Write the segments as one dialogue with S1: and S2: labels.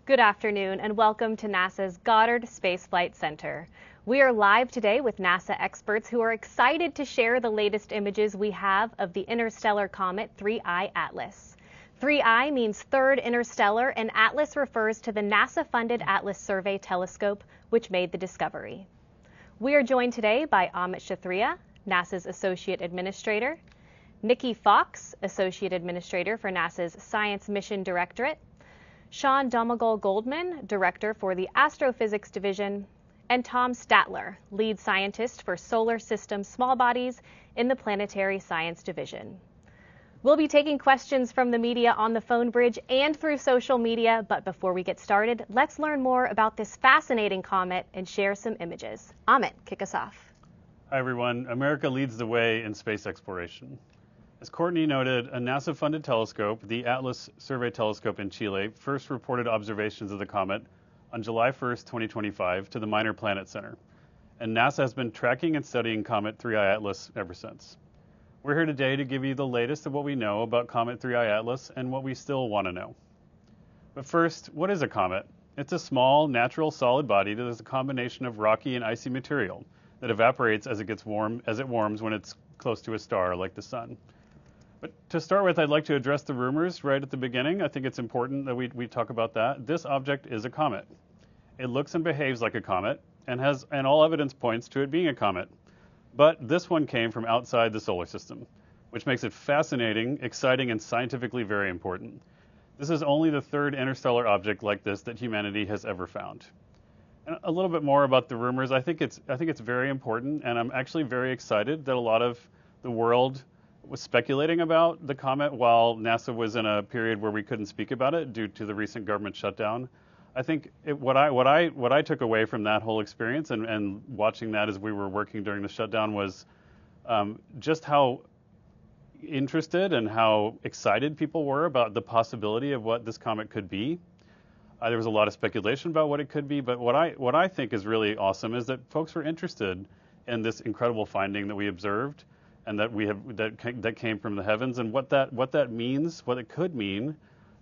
S1: Good afternoon and welcome to NASA's Goddard Space Flight Center. We are live today with NASA experts who are excited to share the latest images we have of the interstellar comet 3I Atlas. 3I means third interstellar, and Atlas refers to the NASA-funded Atlas Survey Telescope, which made the discovery. We are joined today by Amit Kshatriya, NASA's Associate Administrator, Nikki Fox, Associate Administrator for NASA's Science Mission Directorate, Sean Domagal-Goldman, Director for the Astrophysics Division, and Tom Statler, Lead Scientist for Solar System Small Bodies in the Planetary Science Division. We'll be taking questions from the media on the phone bridge and through social media, but before we get started, let's learn more about this fascinating comet and share some images. Amit, kick us off.
S2: Hi everyone. America leads the way in space exploration. As Courtney noted, a NASA-funded telescope, the Atlas Survey Telescope in Chile, first reported observations of the comet on July 1st, 2025 to the Minor Planet Center. And NASA has been tracking and studying Comet 3I Atlas ever since. We're here today to give you the latest of what we know about Comet 3I Atlas and what we still want to know. But first, what is a comet? It's a small, natural, solid body that is a combination of rocky and icy material that evaporates as it warms when it's close to a star like the sun. But to start with, I'd like to address the rumors right at the beginning. I think it's important that we talk about that. This object is a comet. It looks and behaves like a comet and all evidence points to it being a comet. But this one came from outside the solar system, which makes it fascinating, exciting, and scientifically very important. This is only the third interstellar object like this that humanity has ever found. And a little bit more about the rumors. I think it's very important, and I'm actually very excited that a lot of the world was speculating about the comet while NASA was in a period where we couldn't speak about it due to the recent government shutdown. I think what I took away from that whole experience and watching that as we were working during the shutdown was just how interested and how excited people were about the possibility of what this comet could be. There was a lot of speculation about what it could be, but what I think is really awesome is that folks were interested in this incredible finding that we observed and that came from the heavens, and what that means, what it could mean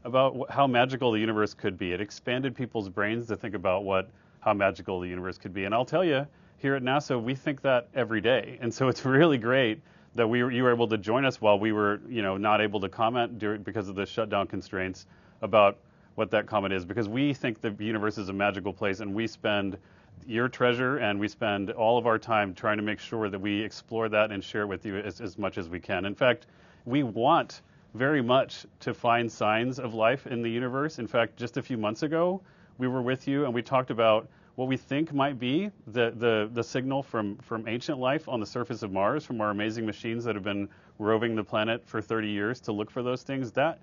S2: about how magical the universe could be. It expanded people's brains to think about how magical the universe could be. And I'll tell you, here at NASA, we think that every day. And so it's really great that you were able to join us while we were, not able to comment because of the shutdown constraints about what that comet is, because we think the universe is a magical place, and we spend your treasure and we spend all of our time trying to make sure that we explore that and share it with you as much as we can. In fact, we want very much to find signs of life in the universe. In fact, just a few months ago, we were with you and we talked about what we think might be the signal from ancient life on the surface of Mars from our amazing machines that have been roving the planet for 30 years to look for those things. That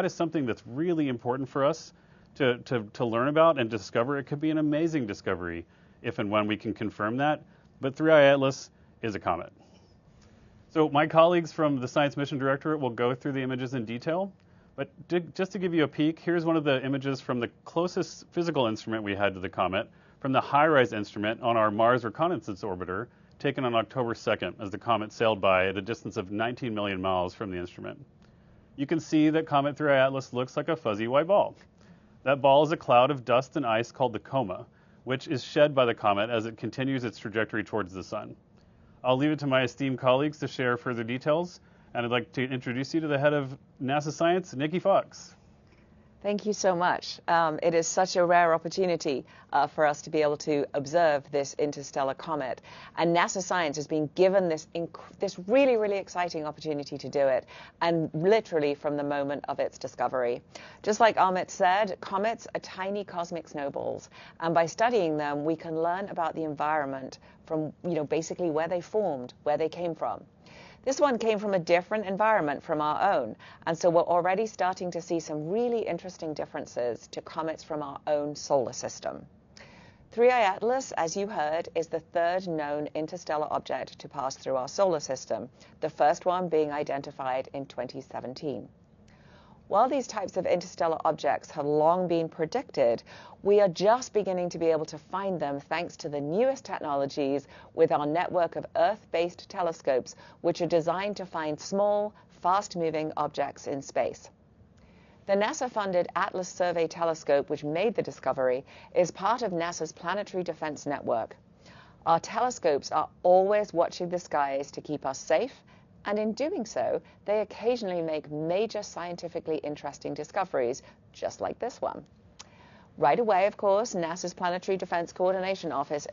S2: is something that's really important for us to learn about and discover. It could be an amazing discovery if and when we can confirm that. But 3I Atlas is a comet. So my colleagues from the Science Mission Directorate will go through the images in detail, but just to give you a peek, here's one of the images from the closest physical instrument we had to the comet, from the HiRISE instrument on our Mars Reconnaissance Orbiter, taken on October 2nd as the comet sailed by at a distance of 19 million miles from the instrument. You can see that Comet 3I Atlas looks like a fuzzy white ball. That ball is a cloud of dust and ice called the coma, which is shed by the comet as it continues its trajectory towards the sun. I'll leave it to my esteemed colleagues to share further details, and I'd like to introduce you to the head of NASA Science, Nikki Fox.
S3: Thank you so much. It is such a rare opportunity for us to be able to observe this interstellar comet. And NASA Science has been given this really, really exciting opportunity to do it, and literally from the moment of its discovery. Just like Amit said, comets are tiny cosmic snowballs. And by studying them, we can learn about the environment from, basically where they formed, where they came from. This one came from a different environment from our own, and so we're already starting to see some really interesting differences to comets from our own solar system. 3I Atlas, as you heard, is the third known interstellar object to pass through our solar system, the first one being identified in 2017. While these types of interstellar objects have long been predicted, we are just beginning to be able to find them thanks to the newest technologies with our network of Earth-based telescopes, which are designed to find small, fast-moving objects in space. The NASA-funded Atlas Survey Telescope, which made the discovery, is part of NASA's Planetary Defense Network. Our telescopes are always watching the skies to keep us safe, and in doing so, they occasionally make major scientifically interesting discoveries, just like this one. Right away, of course, NASA's Planetary Defense Coordination Office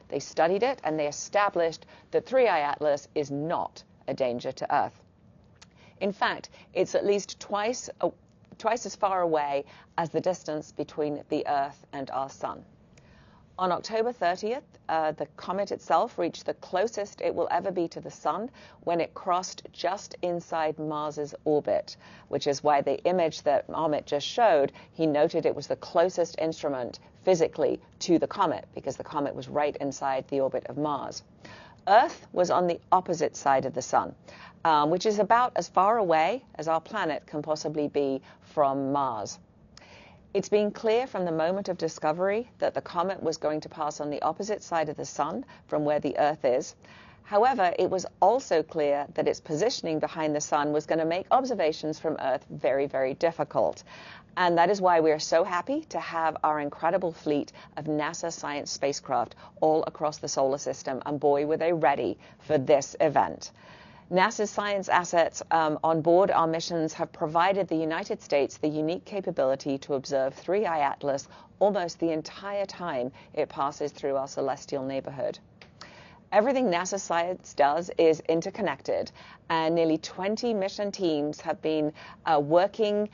S3: they studied it, and they established that 3I Atlas is not a danger to Earth. In fact, it's at least twice as far away as the distance between the Earth and our Sun. On October 30th, the comet itself reached the closest it will ever be to the Sun when it crossed just inside Mars's orbit, which is why the image that Amit just showed, he noted it was the closest instrument physically to the comet, because the comet was right inside the orbit of Mars. Earth was on the opposite side of the Sun, which is about as far away as our planet can possibly be from Mars. It's been clear from the moment of discovery that the comet was going to pass on the opposite side of the Sun from where the Earth is. However, it was also clear that its positioning behind the Sun was going to make observations from Earth very, very difficult. And that is why we are so happy to have our incredible fleet of NASA science spacecraft all across the solar system. And boy, were they ready for this event. NASA's science assets on board our missions have provided the United States the unique capability to observe 3I Atlas almost the entire time it passes through our celestial neighborhood. Everything NASA science does is interconnected, and nearly 20 mission teams have been working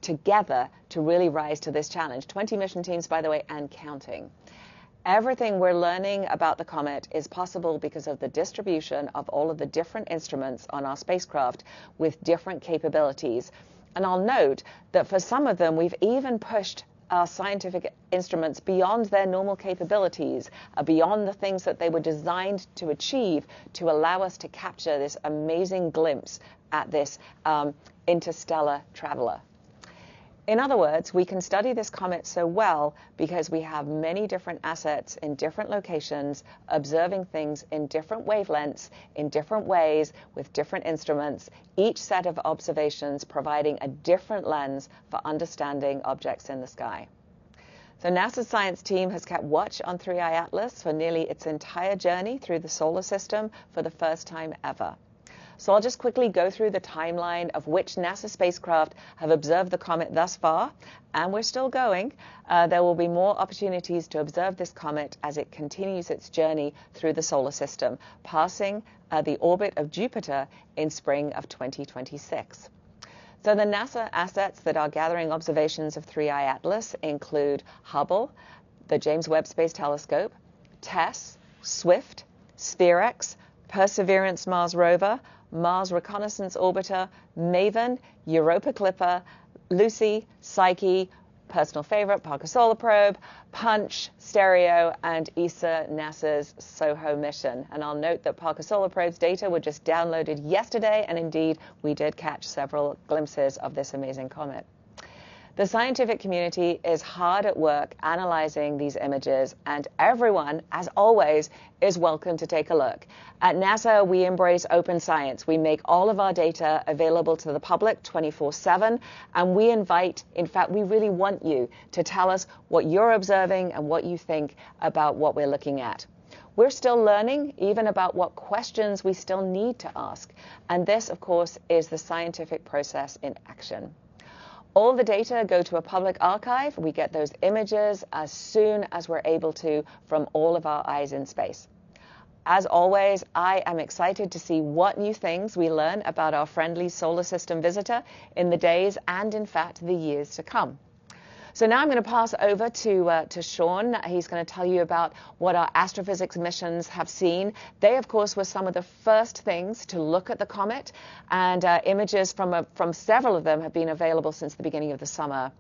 S3: together to really rise to this challenge. 20 mission teams, by the way, and counting. Everything we're learning about the comet is possible because of the distribution of all of the different instruments on our spacecraft with different capabilities. And I'll note that for some of them, we've even pushed our scientific instruments beyond their normal capabilities, beyond the things that they were designed to achieve to allow us to capture this amazing glimpse at this interstellar traveler. In other words, we can study this comet so well because we have many different assets in different locations, observing things in different wavelengths, in different ways, with different instruments, each set of observations providing a different lens for understanding objects in the sky. So NASA's science team has kept watch on 3I Atlas for nearly its entire journey through the solar system for the first time ever. So I'll just quickly go through the timeline of which NASA spacecraft have observed the comet thus far, and we're still going. There will be more opportunities to observe this comet as it continues its journey through the solar system, passing the orbit of Jupiter in spring of 2026. So the NASA assets that are gathering observations of 3I Atlas include Hubble, the James Webb Space Telescope, TESS, SWIFT, SPHEREX, Perseverance Mars Rover, Mars Reconnaissance Orbiter, MAVEN, Europa Clipper, Lucy, Psyche, personal favorite, Parker Solar Probe, Punch, Stereo, and ESA, NASA's SOHO mission. And I'll note that Parker Solar Probe's data were just downloaded yesterday, and indeed, we did catch several glimpses of this amazing comet. The scientific community is hard at work analyzing these images, and everyone, as always, is welcome to take a look. At NASA, we embrace open science. We make all of our data available to the public 24/7, and we invite, in fact, we really want you to tell us what you're observing and what you think about what we're looking at. We're still learning even about what questions we still need to ask, and this, of course, is the scientific process in action. All the data go to a public archive. We get those images as soon as we're able to from all of our eyes in space. As always, I am excited to see what new things we learn about our friendly solar system visitor in the days and, in fact, the years to come. So now I'm going to pass over to Sean. He's going to tell you about what our astrophysics missions have seen. They, of course, were some of the first things to look at the comet, and images from several of them have been available since the beginning of the summer.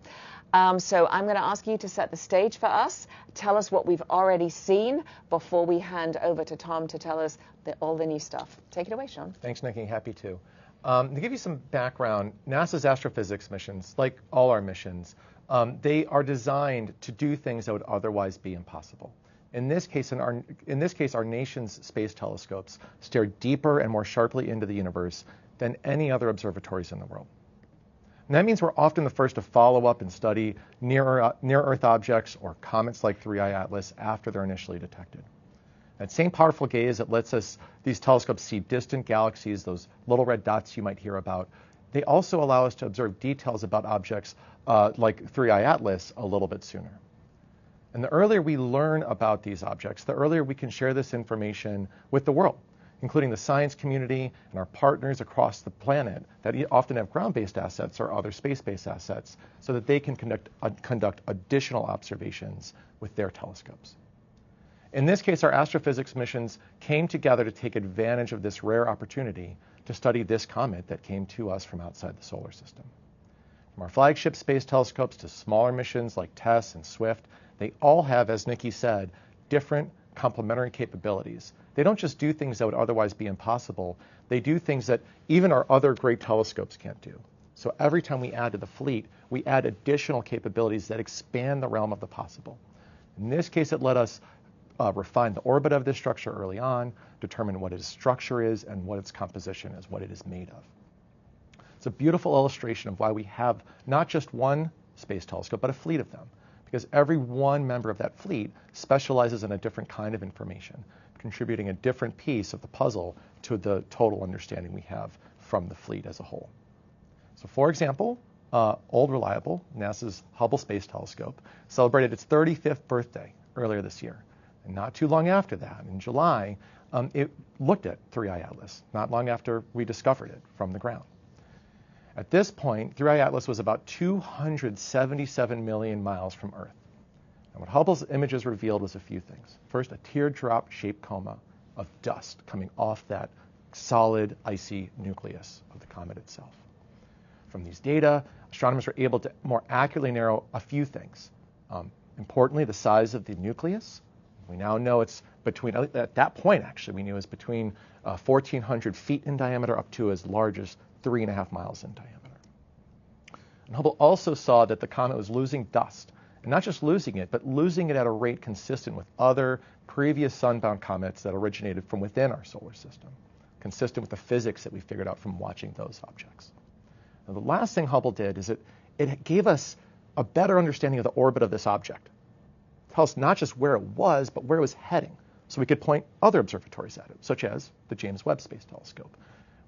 S3: So I'm going to ask you to set the stage for us, tell us what we've already seen before we hand over to Tom to tell us all the new stuff. Take it away, Sean.
S4: Thanks, Nikki. Happy to. To give you some background, NASA's astrophysics missions, like all our missions, they are designed to do things that would otherwise be impossible. In this case, our nation's space telescopes stare deeper and more sharply into the universe than any other observatories in the world. And that means we're often the first to follow up and study near-Earth objects or comets like 3I Atlas after they're initially detected. That same powerful gaze that lets these telescopes see distant galaxies, those little red dots you might hear about, they also allow us to observe details about objects like 3I Atlas a little bit sooner. And the earlier we learn about these objects, the earlier we can share this information with the world, including the science community and our partners across the planet that often have ground-based assets or other space-based assets, so that they can conduct additional observations with their telescopes. In this case, our astrophysics missions came together to take advantage of this rare opportunity to study this comet that came to us from outside the solar system. From our flagship space telescopes to smaller missions like TESS and SWIFT, they all have, as Nikki said, different complementary capabilities. They don't just do things that would otherwise be impossible. They do things that even our other great telescopes can't do. So every time we add to the fleet, we add additional capabilities that expand the realm of the possible. In this case, it let us refine the orbit of this structure early on, determine what its structure is and what its composition is, what it is made of. It's a beautiful illustration of why we have not just one space telescope, but a fleet of them, because every one member of that fleet specializes in a different kind of information, contributing a different piece of the puzzle to the total understanding we have from the fleet as a whole. So for example, Old Reliable, NASA's Hubble Space Telescope, celebrated its 35th birthday earlier this year. And not too long after that, in July, it looked at 3I Atlas, not long after we discovered it from the ground. At this point, 3I Atlas was about 277 million miles from Earth. And what Hubble's images revealed was a few things. First, a teardrop-shaped coma of dust coming off that solid, icy nucleus of the comet itself. From these data, astronomers were able to more accurately narrow a few things. Importantly, the size of the nucleus. We now know it's between, at that point actually, we knew it was between 1,400 feet in diameter up to as large as 3.5 miles in diameter. And Hubble also saw that the comet was losing dust, and not just losing it, but losing it at a rate consistent with other previous sun-bound comets that originated from within our solar system, consistent with the physics that we figured out from watching those objects. Now, the last thing Hubble did is it gave us a better understanding of the orbit of this object. Tell us not just where it was, but where it was heading, so we could point other observatories at it, such as the James Webb Space Telescope.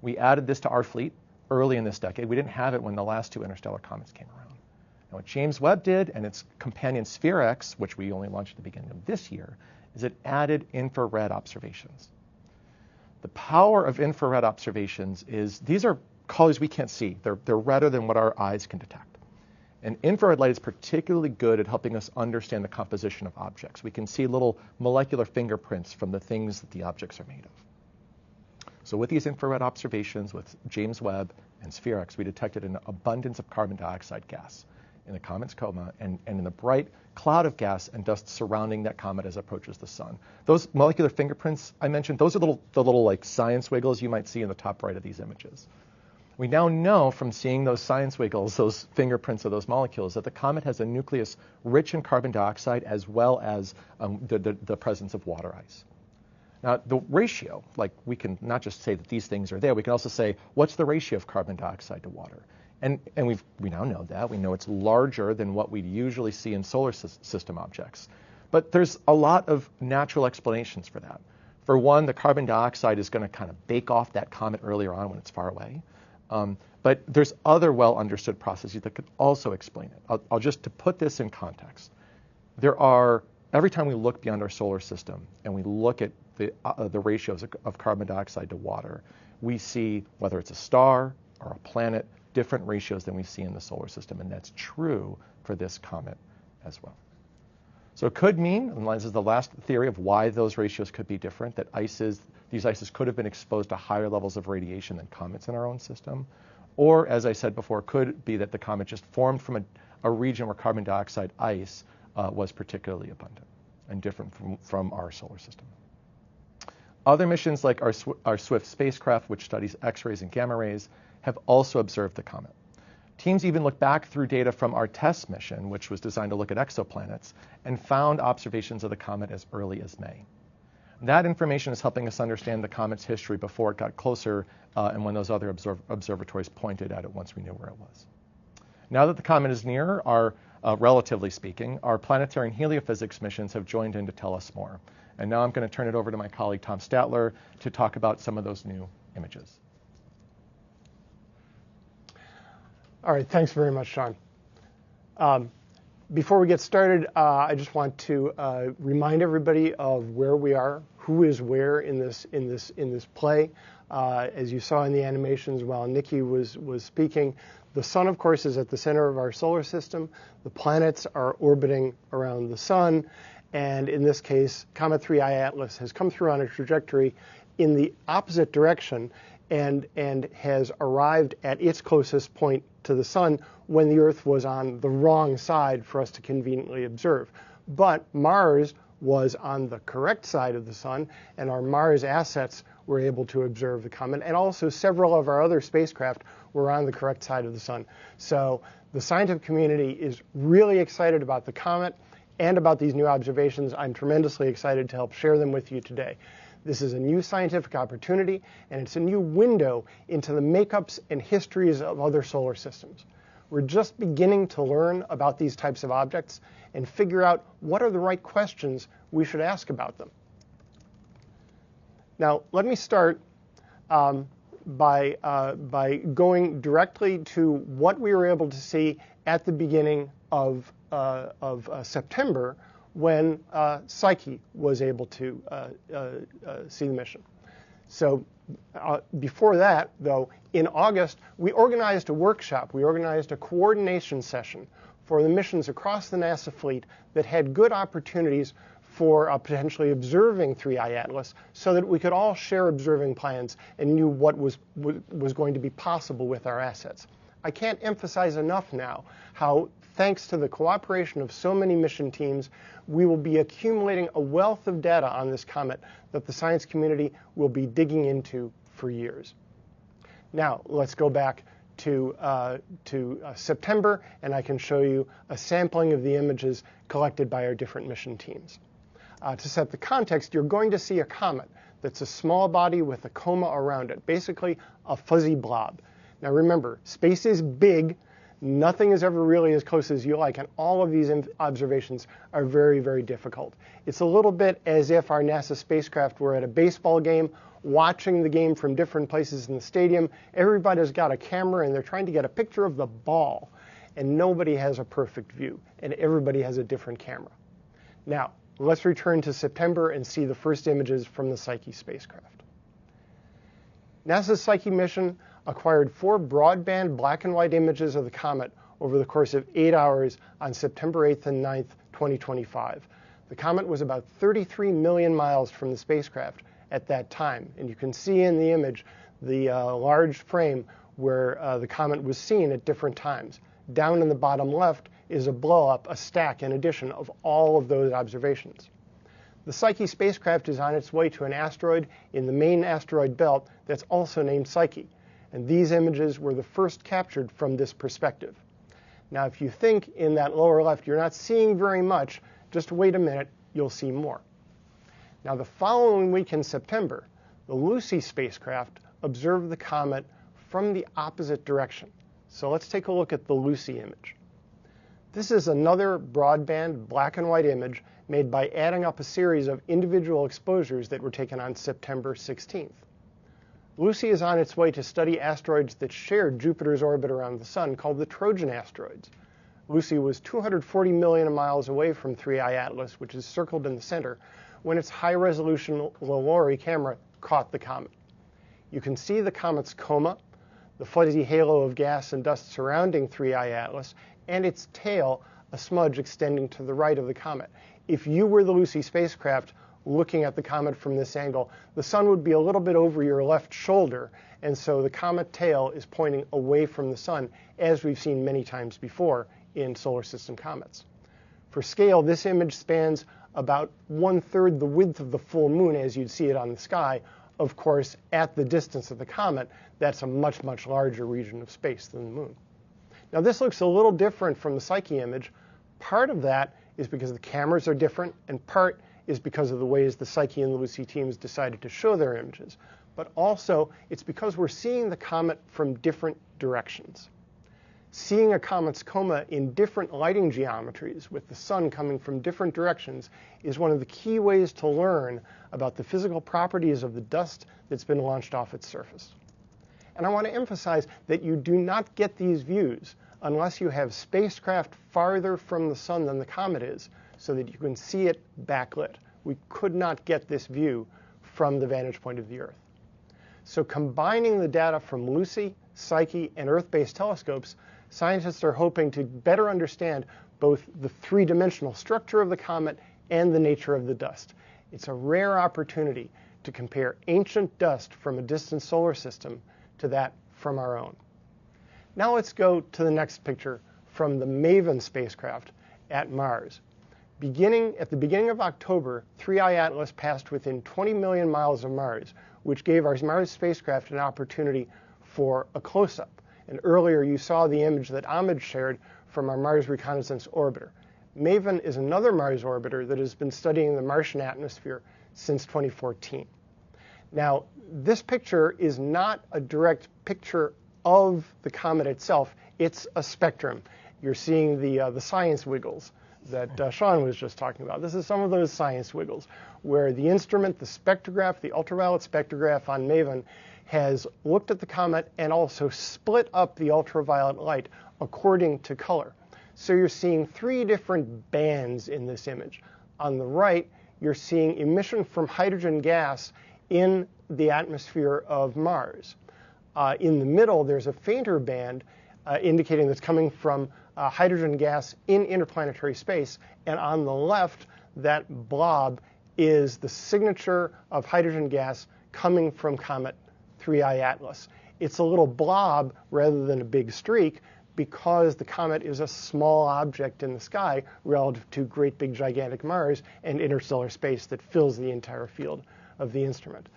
S4: We added this to our fleet early in this decade. We didn't have it when the last two interstellar comets came around. And what James Webb did, and its companion SPHERE-X, which we only launched at the beginning of this year, is it added infrared observations. The power of infrared observations is these are colors we can't see. They're redder than what our eyes can detect. And infrared light is particularly good at helping us understand the composition of objects. We can see little molecular fingerprints from the things that the objects are made of. So with these infrared observations, with James Webb and SPHERE-X, we detected an abundance of carbon dioxide gas in the comet's coma and in the bright cloud of gas and dust surrounding that comet as it approaches the sun. Those molecular fingerprints I mentioned, those are the little like science wiggles you might see in the top right of these images. We now know from seeing those science wiggles, those fingerprints of those molecules, that the comet has a nucleus rich in carbon dioxide as well as the presence of water ice. Now, the ratio, like we can not just say that these things are there, we can also say, what's the ratio of carbon dioxide to water? And we now know that. We know it's larger than what we usually see in solar system objects. But there's a lot of natural explanations for that. For one, the carbon dioxide is going to kind of bake off that comet earlier on when it's far away. But there's other well-understood processes that could also explain it. I'll just to put this in context. Every time we look beyond our solar system and we look at the ratios of carbon dioxide to water, we see, whether it's a star or a planet, different ratios than we see in the solar system, and that's true for this comet as well. So it could mean, and this is the last theory of why those ratios could be different, that these ices could have been exposed to higher levels of radiation than comets in our own system. Or, as I said before, it could be that the comet just formed from a region where carbon dioxide ice was particularly abundant and different from our solar system. Other missions like our SWIFT spacecraft, which studies X-rays and gamma rays, have also observed the comet. Teams even looked back through data from our TESS mission, which was designed to look at exoplanets, and found observations of the comet as early as May. That information is helping us understand the comet's history before it got closer and when those other observatories pointed at it once we knew where it was. Now that the comet is near, relatively speaking, our planetary and heliophysics missions have joined in to tell us more. And now I'm going to turn it over to my colleague Tom Statler to talk about some of those new images.
S5: All right, thanks very much, Sean. Before we get started, I just want to remind everybody of where we are, who is where in this play. As you saw in the animations while Nikki was speaking, the sun, of course, is at the center of our solar system. The planets are orbiting around the sun, and in this case, Comet 3I Atlas has come through on a trajectory in the opposite direction and has arrived at its closest point to the sun when the Earth was on the wrong side for us to conveniently observe. But Mars was on the correct side of the sun, and our Mars assets were able to observe the comet, and also several of our other spacecraft were on the correct side of the sun. So the scientific community is really excited about the comet and about these new observations. I'm tremendously excited to help share them with you today. This is a new scientific opportunity, and it's a new window into the makeups and histories of other solar systems. We're just beginning to learn about these types of objects and figure out what are the right questions we should ask about them. Now, let me start by going directly to what we were able to see at the beginning of September, when Psyche was able to see the mission. So before that, though, in August, we organized a workshop. We organized a coordination session for the missions across the NASA fleet that had good opportunities for potentially observing 3I Atlas, so that we could all share observing plans and knew what was going to be possible with our assets. I can't emphasize enough now how, thanks to the cooperation of so many mission teams, we will be accumulating a wealth of data on this comet that the science community will be digging into for years. Now, let's go back to September, and I can show you a sampling of the images collected by our different mission teams. To set the context, you're going to see a comet that's a small body with a coma around it, basically a fuzzy blob. Now remember, space is big. Nothing is ever really as close as you like, and all of these observations are very, very difficult. It's a little bit as if our NASA spacecraft were at a baseball game, watching the game from different places in the stadium. Everybody's got a camera, and they're trying to get a picture of the ball, and nobody has a perfect view, and everybody has a different camera. Now, let's return to September and see the first images from the Psyche spacecraft. NASA's Psyche mission acquired 4 broadband black and white images of the comet over the course of 8 hours on September 8th and 9th, 2025. The comet was about 33 million miles from the spacecraft at that time, and you can see in the image the large frame where the comet was seen at different times. Down in the bottom left is a blow-up, a stack in addition of all of those observations. The Psyche spacecraft is on its way to an asteroid in the main asteroid belt that's also named Psyche, and these images were the first captured from this perspective. Now, if you think in that lower left you're not seeing very much, just wait a minute, you'll see more. Now, the following week in September, the Lucy spacecraft observed the comet from the opposite direction. So let's take a look at the Lucy image. This is another broadband black and white image made by adding up a series of individual exposures that were taken on September 16th. Lucy is on its way to study asteroids that share Jupiter's orbit around the sun, called the Trojan asteroids. Lucy was 240 million miles away from 3I Atlas, which is circled in the center, when its high-resolution LORRI camera caught the comet. You can see the comet's coma, the fuzzy halo of gas and dust surrounding 3I Atlas, and its tail, a smudge extending to the right of the comet. If you were the Lucy spacecraft looking at the comet from this angle, the sun would be a little bit over your left shoulder, and so the comet tail is pointing away from the sun, as we've seen many times before in solar system comets. For scale, this image spans about 1/3 the width of the full moon as you'd see it on the sky. Of course, at the distance of the comet, that's a much, much larger region of space than the moon. Now, this looks a little different from the Psyche image. Part of that is because the cameras are different, and part is because of the ways the Psyche and the Lucy teams decided to show their images. But also, it's because we're seeing the comet from different directions. seeing a comet's coma in different lighting geometries with the sun coming from different directions is one of the key ways to learn about the physical properties of the dust that's been launched off its surface. And I want to emphasize that you do not get these views unless you have spacecraft farther from the sun than the comet is, so that you can see it backlit. We could not get this view from the vantage point of the Earth. So combining the data from Lucy, Psyche, and Earth-based telescopes, scientists are hoping to better understand both the three-dimensional structure of the comet and the nature of the dust. It's a rare opportunity to compare ancient dust from a distant solar system to that from our own. Now let's go to the next picture from the MAVEN spacecraft at Mars. At the beginning of October, 3I Atlas passed within 20 million miles of Mars, which gave our Mars spacecraft an opportunity for a close-up. And earlier you saw the image that Ahmed shared from our Mars Reconnaissance Orbiter. MAVEN is another Mars orbiter that has been studying the Martian atmosphere since 2014. Now, this picture is not a direct picture of the comet itself. It's a spectrum. You're seeing the science wiggles that Sean was just talking about. This is some of those science wiggles where the instrument, the spectrograph, the ultraviolet spectrograph on MAVEN, has looked at the comet and also split up the ultraviolet light according to color. So you're seeing three different bands in this image. On the right, you're seeing emission from hydrogen gas in the atmosphere of Mars. In the middle, there's a fainter band indicating that's coming from hydrogen gas in interplanetary space. And on the left, that blob is the signature of hydrogen gas coming from comet 3I Atlas. It's a little blob rather than a big streak because the comet is a small object in the sky relative to great big gigantic Mars and interstellar space that fills the entire field of the instrument.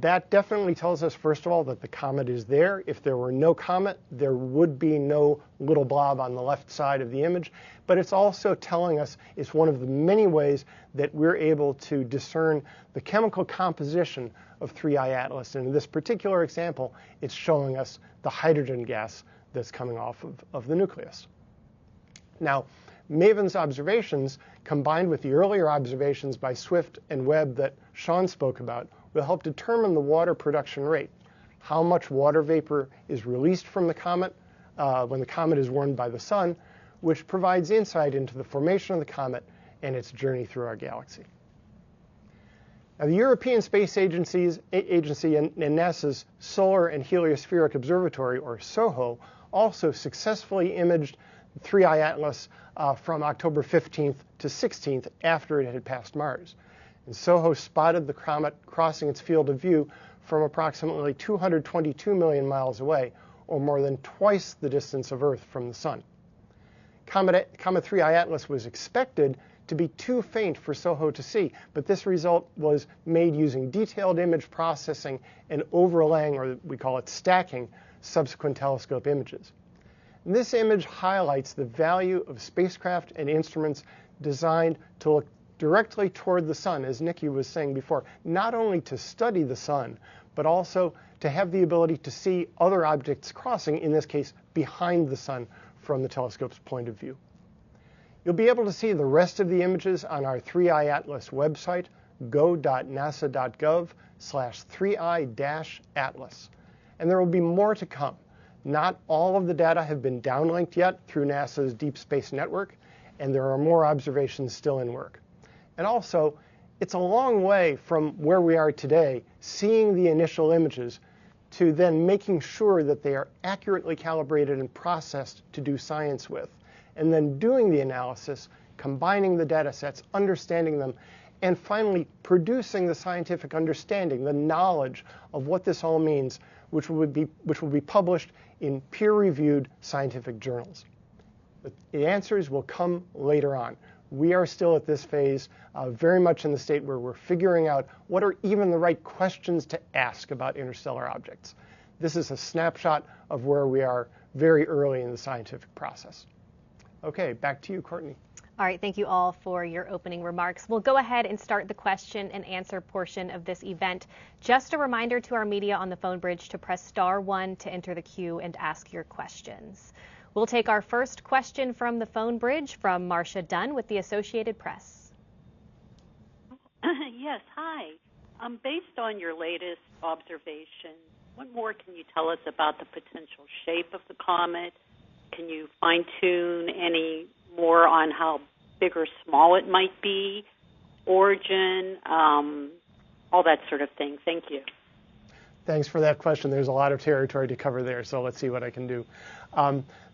S5: That definitely tells us, first of all, that the comet is there. If there were no comet, there would be no little blob on the left side of the image. But it's also telling us it's one of the many ways that we're able to discern the chemical composition of 3I Atlas. And in this particular example, it's showing us the hydrogen gas that's coming off of the nucleus. Now, MAVEN's observations, combined with the earlier observations by Swift and Webb that Sean spoke about, will help determine the water production rate, how much water vapor is released from the comet when the comet is warmed by the sun, which provides insight into the formation of the comet and its journey through our galaxy. Now, the European Space Agency and NASA's Solar and Heliospheric Observatory, or SOHO, also successfully imaged 3I Atlas from October 15th to 16th after it had passed Mars. And SOHO spotted the comet crossing its field of view from approximately 222 million miles away, or more than twice the distance of Earth from the Sun. Comet 3I Atlas was expected to be too faint for SOHO to see, but this result was made using detailed image processing and overlaying, or we call it stacking, subsequent telescope images. And this image highlights the value of spacecraft and instruments designed to look directly toward the sun, as Nikki was saying before, not only to study the sun, but also to have the ability to see other objects crossing, in this case, behind the sun from the telescope's point of view. You'll be able to see the rest of the images on our 3I Atlas website, go.nasa.gov/3i-atlas. And there will be more to come. Not all of the data have been downlinked yet through NASA's Deep Space Network, and there are more observations still in work. And also, it's a long way from where we are today, seeing the initial images, to then making sure that they are accurately calibrated and processed to do science with, and then doing the analysis, combining the data sets, understanding them, and finally producing the scientific understanding, the knowledge of what this all means, which will be published in peer-reviewed scientific journals. The answers will come later on. We are still at this phase, very much in the state where we're figuring out what are even the right questions to ask about interstellar objects. This is a snapshot of where we are very early in the scientific process. Okay, back to you, Courtney.
S1: All right, thank you all for your opening remarks. We'll go ahead and start the question and answer portion of this event. Just a reminder to our media on the phone bridge to press *1 to enter the queue and ask your questions. We'll take our first question from the phone bridge from Marcia Dunn with the Associated Press.
S6: Yes, hi. Based on your latest observations, what more can you tell us about the potential shape of the comet? Can you fine-tune any more on how big or small it might be, origin, all that sort of thing? Thank you.
S5: Thanks for that question. There's a lot of territory to cover there, so let's see what I can do.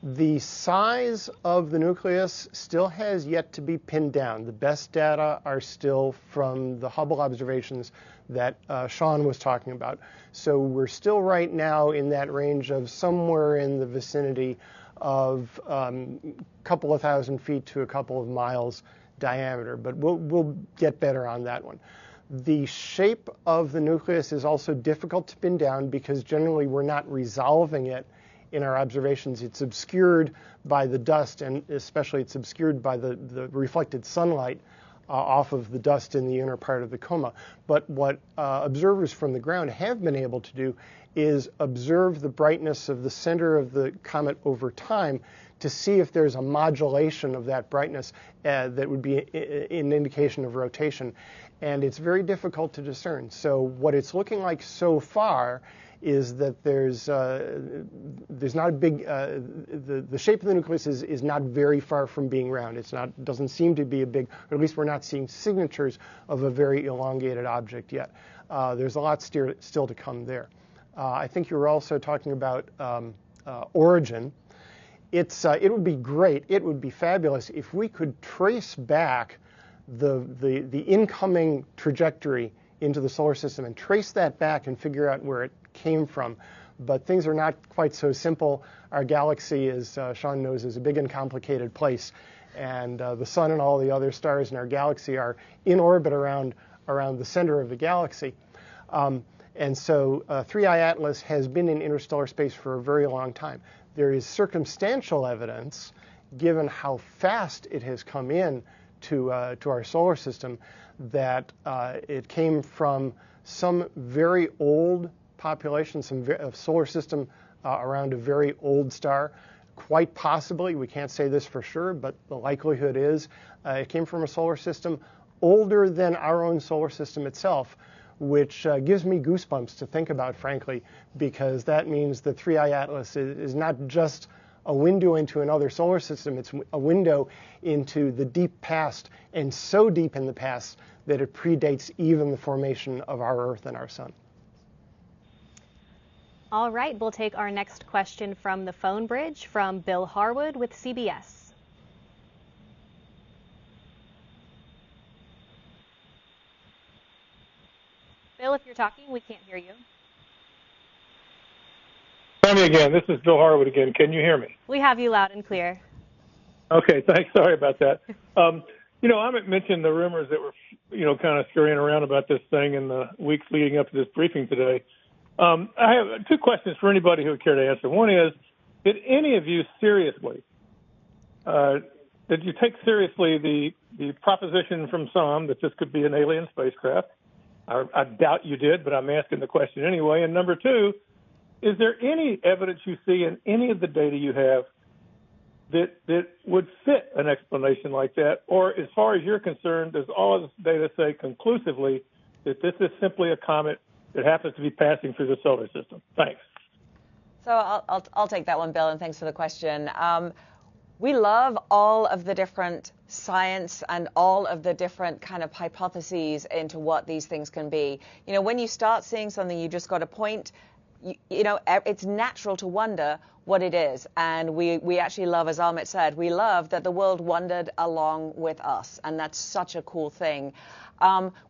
S5: The size of the nucleus still has yet to be pinned down. The best data are still from the Hubble observations that Sean was talking about. So we're still right now in that range of somewhere in the vicinity of a couple of thousand feet to a couple of miles diameter, but we'll get better on that one. The shape of the nucleus is also difficult to pin down because generally we're not resolving it in our observations. It's obscured by the dust, and especially it's obscured by the reflected sunlight off of the dust in the inner part of the coma. But what observers from the ground have been able to do is observe the brightness of the center of the comet over time to see if there's a modulation of that brightness that would be an indication of rotation. And it's very difficult to discern. So what it's looking like so far is that there's not a big, the shape of the nucleus is not very far from being round. It's not, doesn't seem to be a big, or at least we're not seeing signatures of a very elongated object yet. There's a lot still to come there. I think you were also talking about origin. It would be great, it would be fabulous if we could trace back the incoming trajectory into the solar system and trace that back and figure out where it came from. But things are not quite so simple. Our galaxy, as Sean knows, is a big and complicated place. And the sun and all the other stars in our galaxy are in orbit around the center of the galaxy. And so 3I Atlas has been in interstellar space for a very long time. There is circumstantial evidence, given how fast it has come in to our solar system, that it came from some very old population, some solar system around a very old star. Quite possibly, we can't say this for sure, but the likelihood is it came from a solar system older than our own solar system itself, which gives me goosebumps to think about, frankly, because that means that 3I Atlas is not just a window into another solar system, it's a window into the deep past, and so deep in the past that it predates even the formation of our Earth and our Sun.
S1: All right, we'll take our next question from the phone bridge from Bill Harwood with CBS. Bill, if you're talking, we can't hear you.
S7: Try me again. This is Bill Harwood again. Can you hear me?
S1: We have you loud and clear.
S7: Okay, thanks. Sorry about that. I mentioned the rumors that were, kind of scurrying around about this thing in the weeks leading up to this briefing today. I have two questions for anybody who would care to answer. One is, did any of you seriously, did you take seriously the proposition from some that this could be an alien spacecraft? I doubt you did, but I'm asking the question anyway. And number two, is there any evidence you see in any of the data you have that would fit an explanation like that? Or as far as you're concerned, does all of this data say conclusively that this is simply a comet that happens to be passing through the solar system? Thanks.
S3: So I'll take that one, Bill, and thanks for the question. We love all of the different science and all of the different kind of hypotheses into what these things can be. When you start seeing something, you just got a point. It's natural to wonder what it is. And we actually love, as Amit said, we love that the world wondered along with us. And that's such a cool thing.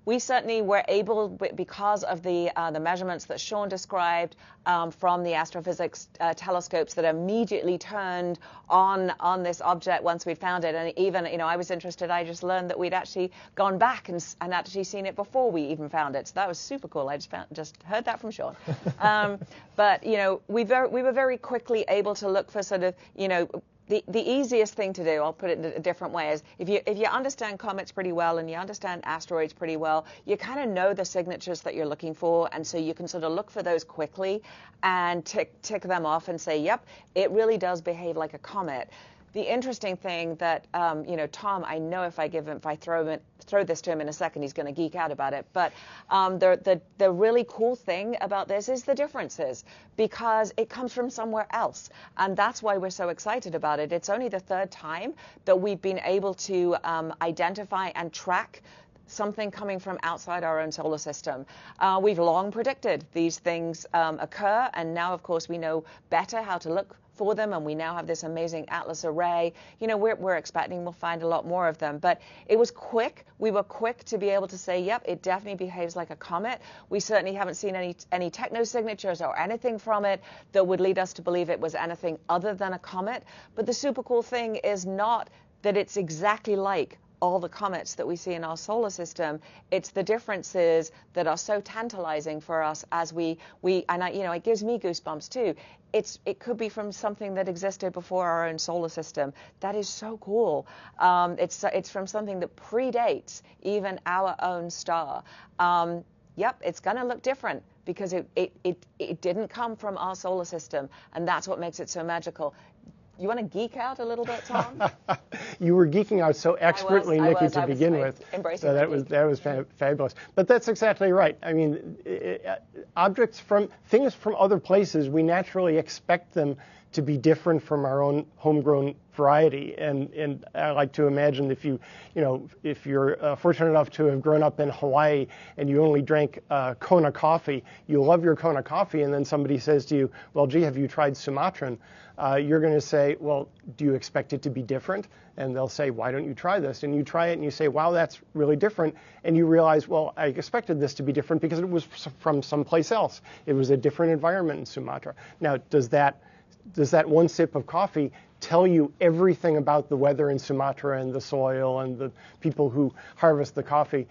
S3: We certainly were able, because of the measurements that Sean described from the astrophysics telescopes that immediately turned on this object once we'd found it. And even, I was interested, I just learned that we'd actually gone back and actually seen it before we even found it. So that was super cool. I just heard that from Sean. But, we were very quickly able to look for sort of, the easiest thing to do, I'll put it in a different way, is if you understand comets pretty well and you understand asteroids pretty well, you kind of know the signatures that you're looking for, and so you can sort of look for those quickly and tick them off and say, yep, it really does behave like a comet. The interesting thing that, Tom, I know if I throw this to him in a second, he's going to geek out about it. But the really cool thing about this is the differences, because it comes from somewhere else. And that's why we're so excited about it. It's only the third time that we've been able to identify and track something coming from outside our own solar system. We've long predicted these things occur, and now, of course, we know better how to look for them, and we now have this amazing ATLAS array. We're expecting we'll find a lot more of them, but it was quick. We were quick to be able to say, yep, it definitely behaves like a comet. We certainly haven't seen any technosignatures or anything from it that would lead us to believe it was anything other than a comet. But the super cool thing is not that it's exactly like all the comets that we see in our solar system. It's the differences that are so tantalizing for us as it gives me goosebumps too. It could be from something that existed before our own solar system. That is so cool. It's from something that predates even our own star. Yep, it's going to look different because it didn't come from our solar system, and that's what makes it so magical. You want to geek out a little bit, Tom?
S5: You were geeking out so expertly, Nikki, to begin with.
S3: So
S5: that was fabulous. But that's exactly right. I mean, things from other places, we naturally expect them to be different from our own homegrown variety. And I like to imagine if you're fortunate enough to have grown up in Hawaii and you only drank Kona coffee, you love your Kona coffee, and then somebody says to you, well, gee, have you tried Sumatran? You're going to say, well, do you expect it to be different? And they'll say, why don't you try this? And you try it and you say, wow, that's really different. And you realize, well, I expected this to be different because it was from someplace else. It was a different environment in Sumatra. Now, does that one sip of coffee tell you everything about the weather in Sumatra and the soil and the people who harvest the coffee?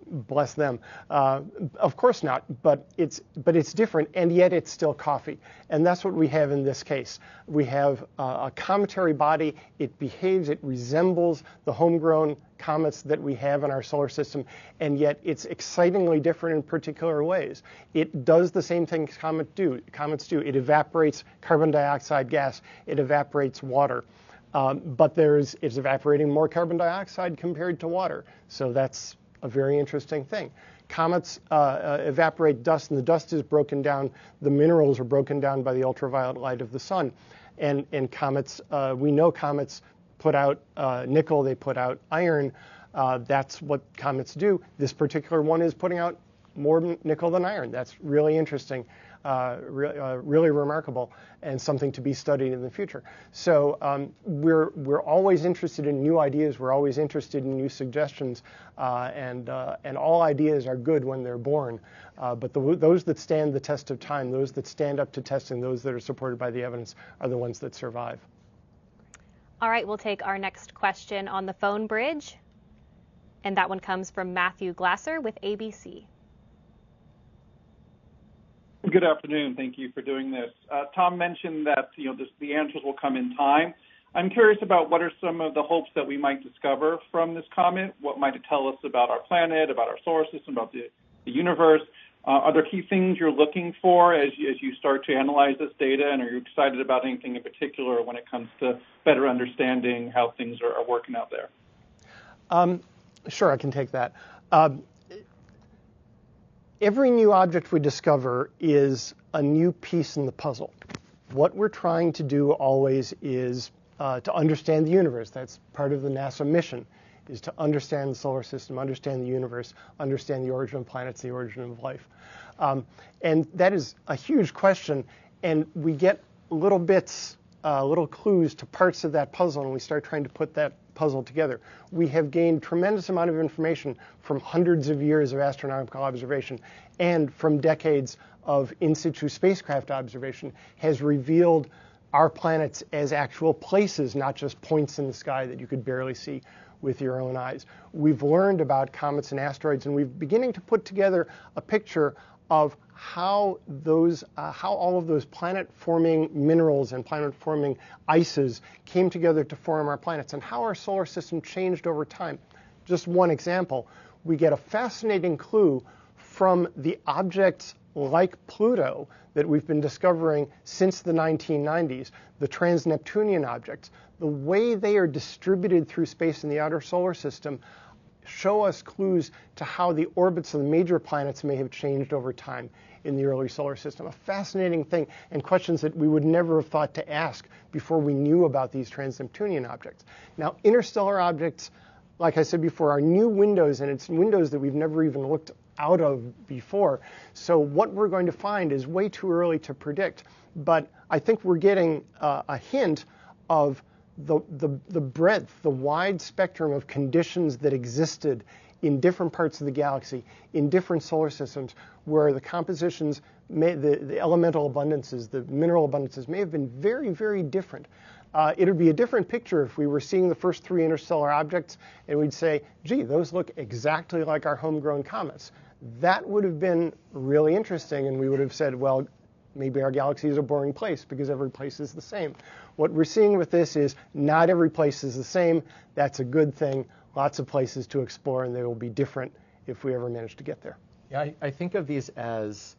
S5: Bless them. Of course not, but it's different, and yet it's still coffee. And that's what we have in this case. We have a cometary body. It behaves, it resembles the homegrown comets that we have in our solar system, and yet it's excitingly different in particular ways. It does the same thing comets do. It evaporates carbon dioxide gas. It evaporates water. But it's evaporating more carbon dioxide compared to water. So that's a very interesting thing. Comets evaporate dust, and the dust is broken down. The minerals are broken down by the ultraviolet light of the sun. And comets, we know comets put out nickel, they put out iron. That's what comets do. This particular one is putting out more nickel than iron. That's really interesting, really remarkable, and something to be studied in the future. So we're always interested in new ideas. We're always interested in new suggestions, and all ideas are good when they're born. But those that stand the test of time, those that stand up to testing, those that are supported by the evidence, are the ones that survive.
S1: All right, we'll take our next question on the phone bridge, and that one comes from Matthew Glasser with ABC.
S8: Good afternoon. Thank you for doing this. Tom mentioned that the answers will come in time. I'm curious about what are some of the hopes that we might discover from this comet. What might it tell us about our planet, about our solar system, about the universe? Are there key things you're looking for as you start to analyze this data, and are you excited about anything in particular when it comes to better understanding how things are working out there?
S5: Sure, I can take that. Every new object we discover is a new piece in the puzzle. What we're trying to do always is to understand the universe. That's part of the NASA mission, is to understand the solar system, understand the universe, understand the origin of planets, the origin of life. And that is a huge question, and we get little bits, little clues to parts of that puzzle, and we start trying to put that puzzle together. We have gained tremendous amount of information from hundreds of years of astronomical observation and from decades of in situ spacecraft observation has revealed our planets as actual places, not just points in the sky that you could barely see with your own eyes. We've learned about comets and asteroids, and we're beginning to put together a picture of how all of those planet-forming minerals and planet-forming ices came together to form our planets, and how our solar system changed over time. Just one example, we get a fascinating clue from the objects like Pluto that we've been discovering since the 1990s, the trans-Neptunian objects. The way they are distributed through space in the outer solar system show us clues to how the orbits of the major planets may have changed over time in the early solar system. A fascinating thing, and questions that we would never have thought to ask before we knew about these trans-Neptunian objects. Now, interstellar objects, like I said before, are new windows, and it's windows that we've never even looked out of before. So what we're going to find is way too early to predict, but I think we're getting a hint of the breadth, the wide spectrum of conditions that existed in different parts of the galaxy, in different solar systems, where the compositions, the elemental abundances, the mineral abundances may have been very, very different. It would be a different picture if we were seeing the first 3 interstellar objects and we'd say, gee, those look exactly like our homegrown comets. That would have been really interesting, and we would have said, well, maybe our galaxy is a boring place because every place is the same. What we're seeing with this is not every place is the same. That's a good thing. Lots of places to explore, and they will be different if we ever manage to get there.
S4: Yeah, I think of these as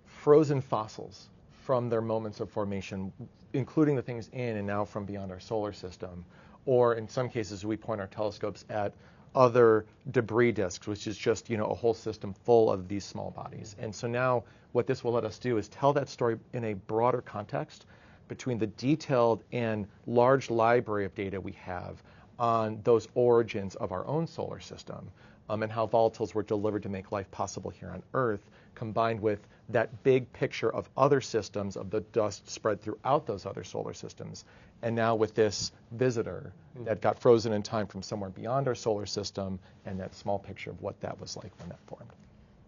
S4: frozen fossils from their moments of formation, including the things in and now from beyond our solar system. Or in some cases, we point our telescopes at other debris disks, which is just, a whole system full of these small bodies. And so now what this will let us do is tell that story in a broader context between the detailed and large library of data we have on those origins of our own solar system, and how volatiles were delivered to make life possible here on Earth, combined with that big picture of other systems, of the dust spread throughout those other solar systems. And now with this visitor that got frozen in time from somewhere beyond our solar system, and that small picture of what that was like when that formed.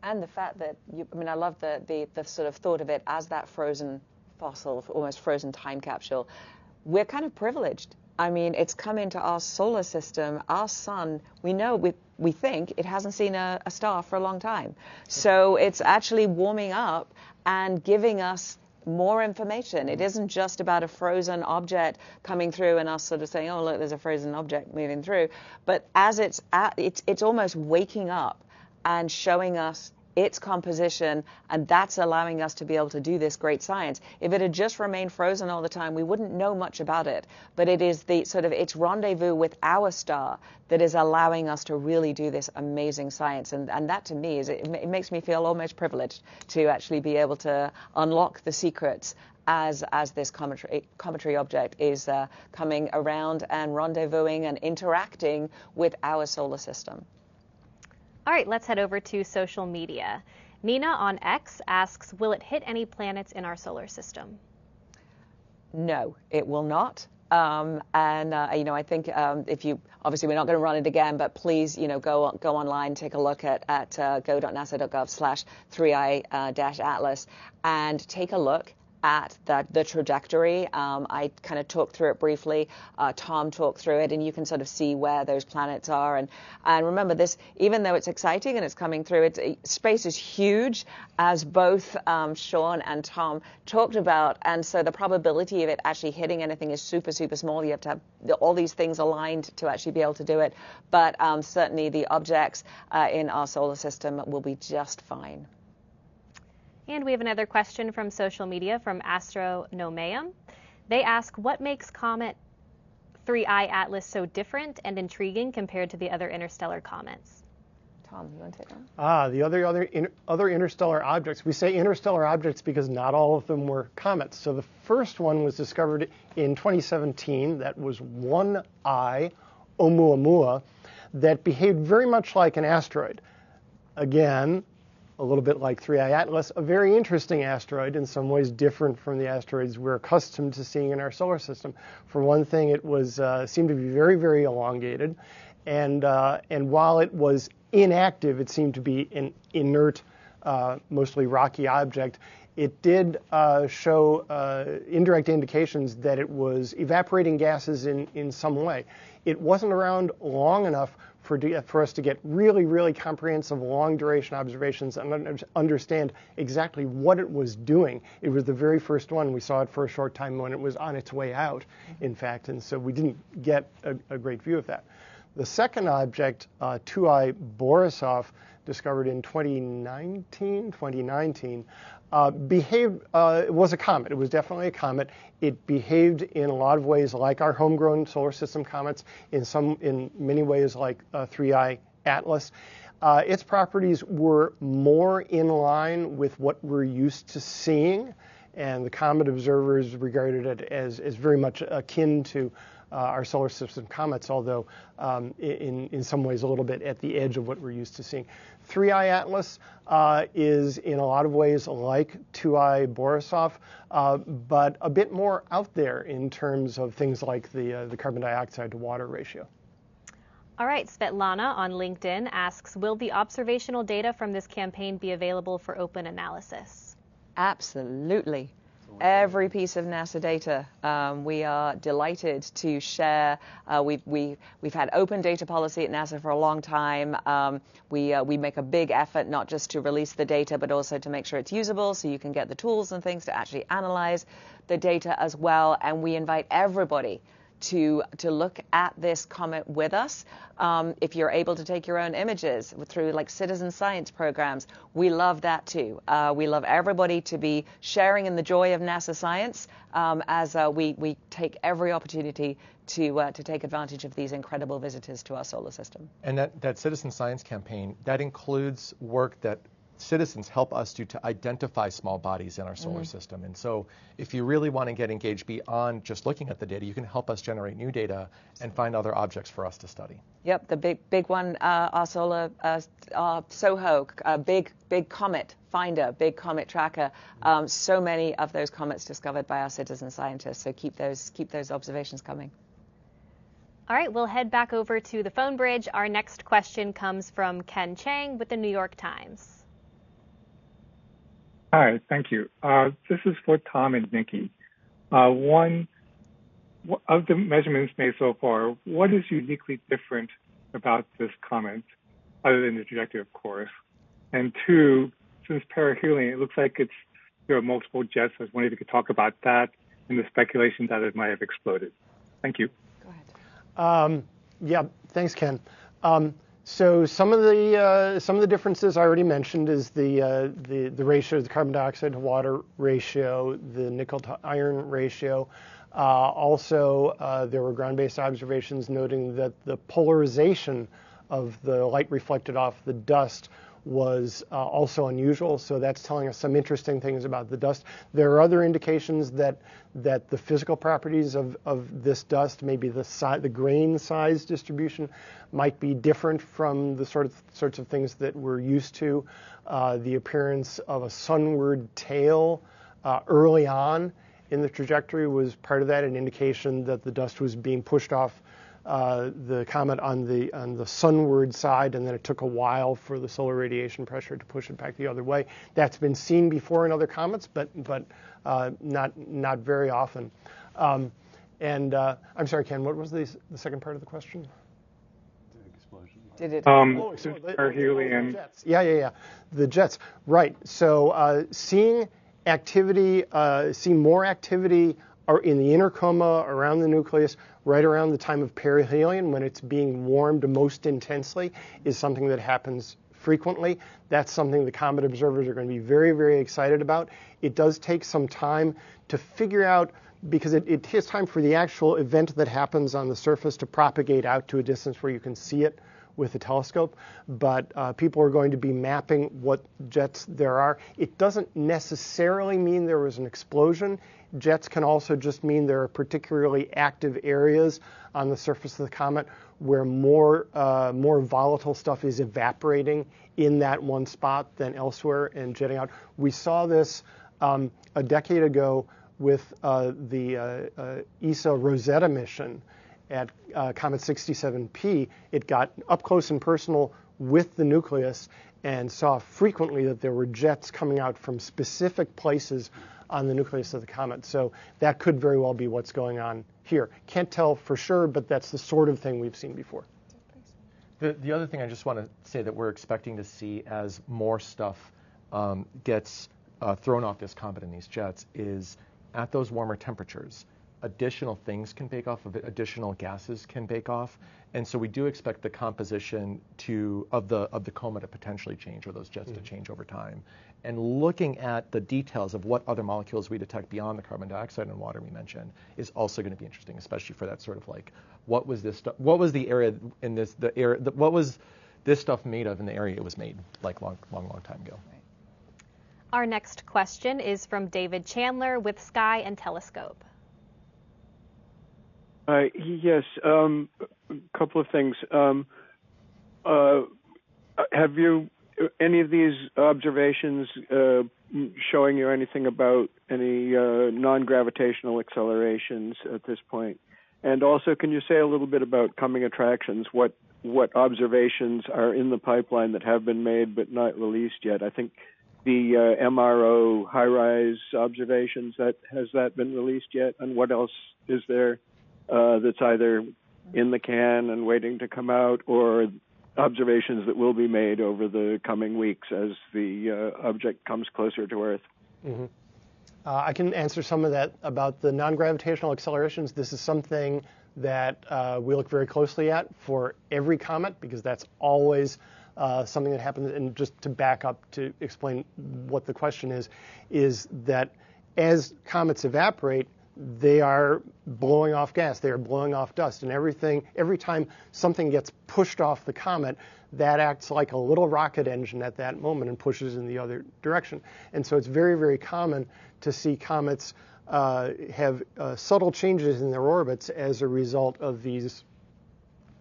S3: And the fact that, I love the sort of thought of it as that frozen fossil, almost frozen time capsule. We're kind of privileged. It's come into our solar system, our sun. We know, we think it hasn't seen a star for a long time. So it's actually warming up and giving us more information. It isn't just about a frozen object coming through and us sort of saying, oh, look, there's a frozen object moving through. But as it's almost waking up and showing us its composition, and that's allowing us to be able to do this great science. If it had just remained frozen all the time, we wouldn't know much about it. But it is the sort of its rendezvous with our star that is allowing us to really do this amazing science. And that to me it makes me feel almost privileged to actually be able to unlock the secrets as this cometary object is coming around and rendezvousing and interacting with our solar system.
S1: All right, let's head over to social media. Nina on X asks, will it hit any planets in our solar system?
S3: No, it will not. I think if you, obviously we're not going to run it again, but please, go online, take a look at go.nasa.gov/3i-atlas and take a look at the trajectory. I kind of talked through it briefly. Tom talked through it, and you can sort of see where those planets are. And remember this, even though it's exciting and it's coming through, space is huge, as both Sean and Tom talked about. And so the probability of it actually hitting anything is super, super small. You have to have all these things aligned to actually be able to do it. But certainly the objects in our solar system will be just fine.
S1: And we have another question from social media from Astronomeum. They ask, what makes Comet 3I Atlas so different and intriguing compared to the other interstellar comets?
S3: Tom, you want to take that?
S5: The other interstellar objects. We say interstellar objects because not all of them were comets. So the first one was discovered in 2017. That was 1I Oumuamua that behaved very much like an asteroid. Again, a little bit like 3I Atlas, a very interesting asteroid, in some ways different from the asteroids we're accustomed to seeing in our solar system. For one thing, it was seemed to be very, very elongated, and while it was inactive, it seemed to be an inert, mostly rocky object. It did show indirect indications that it was evaporating gases in some way. It wasn't around long enough for us to get really, really comprehensive long-duration observations and understand exactly what it was doing. It was the very first one. We saw it for a short time when it was on its way out, in fact, and so we didn't get a great view of that. The second object, 2I Borisov, discovered in 2019, behaved, it was a comet. It was definitely a comet. It behaved in a lot of ways like our homegrown solar system comets, in many ways like 3I Atlas. Its properties were more in line with what we're used to seeing, and the comet observers regarded it as very much akin to our solar system comets, although in some ways a little bit at the edge of what we're used to seeing. 3I Atlas is in a lot of ways like 2I Borisov, but a bit more out there in terms of things like the carbon dioxide to water ratio.
S1: All right, Svetlana on LinkedIn asks, will the observational data from this campaign be available for open analysis?
S3: Absolutely. Every piece of NASA data, we are delighted to share. We've had open data policy at NASA for a long time. We make a big effort not just to release the data, but also to make sure it's usable, so you can get the tools and things to actually analyze the data as well. And we invite everybody to look at this comet with us. If you're able to take your own images through like citizen science programs, we love that too. We love everybody to be sharing in the joy of NASA science as we take every opportunity to take advantage of these incredible visitors to our solar system.
S4: And that citizen science campaign, that includes work that citizens help us do to identify small bodies in our solar system. And so if you really want to get engaged beyond just looking at the data, you can help us generate new data and find other objects for us to study.
S3: Yep, the big one, our solar, our SOHO, big comet finder, big comet tracker. So many of those comets discovered by our citizen scientists. So keep those observations coming.
S1: All right, we'll head back over to the phone bridge. Our next question comes from Ken Chang with the New York Times.
S9: Hi, thank you. This is for Tom and Nikki. One, of the measurements made so far, what is uniquely different about this comet, other than the trajectory, of course? And two, since perihelion, it looks like there are multiple jets. I was wondering if you could talk about that and the speculation that it might have exploded. Thank you.
S3: Go ahead.
S5: Yeah, thanks, Ken. So some of the differences I already mentioned is the ratio, the carbon dioxide to water ratio, the nickel to iron ratio. Also, there were ground-based observations noting that the polarization of the light reflected off the dust was also unusual, so that's telling us some interesting things about the dust. There are other indications that the physical properties of this dust, maybe the grain size distribution, might be different from the sorts of things that we're used to. The appearance of a sunward tail early on in the trajectory was part of that, an indication that the dust was being pushed off the comet on the sunward side, and then it took a while for the solar radiation pressure to push it back the other way. That's been seen before in other comets, but not very often. I'm sorry, Ken, what was the second part of the question?
S3: Did it?
S9: Perihelion.
S5: Yeah. The jets, right. So seeing more activity in the inner coma around the nucleus right around the time of perihelion, when it's being warmed most intensely, is something that happens frequently. That's something the comet observers are going to be very, very excited about. It does take some time to figure out, because it takes time for the actual event that happens on the surface to propagate out to a distance where you can see it with a telescope, but people are going to be mapping what jets there are. It doesn't necessarily mean there was an explosion. Jets can also just mean there are particularly active areas on the surface of the comet where more volatile stuff is evaporating in that one spot than elsewhere and jetting out. We saw this a decade ago with the ESA Rosetta mission at Comet 67P. It got up close and personal with the nucleus and saw frequently that there were jets coming out from specific places on the nucleus of the comet. So that could very well be what's going on here. Can't tell for sure, but that's the sort of thing we've seen before.
S4: The other thing I just want to say that we're expecting to see as more stuff gets thrown off this comet in these jets is at those warmer temperatures, additional things can bake off of it, additional gases can bake off, and so we do expect the composition of the comet to potentially change, or those jets to change over time. And looking at the details of what other molecules we detect beyond the carbon dioxide and water we mentioned is also going to be interesting, especially for that sort of like, what was this the area in this, what was this stuff made of in the area it was made, like long time ago.
S3: Right.
S1: Our next question is from David Chandler with Sky and Telescope.
S10: Yes, a couple of things. Have you any of these observations showing you anything about any non-gravitational accelerations at this point? And also, can you say a little bit about coming attractions? What observations are in the pipeline that have been made but not released yet? I think the MRO high-rise observations, has that been released yet? And what else is there that's either in the can and waiting to come out, or observations that will be made over the coming weeks as the object comes closer to Earth?
S5: Mm-hmm. I can answer some of that about the non-gravitational accelerations. This is something that we look very closely at for every comet, because that's always something that happens. And just to back up to explain what the question is that as comets evaporate, they are blowing off gas, they are blowing off dust, and every time something gets pushed off the comet, that acts like a little rocket engine at that moment and pushes in the other direction. And so it's very, very common to see comets have subtle changes in their orbits as a result of these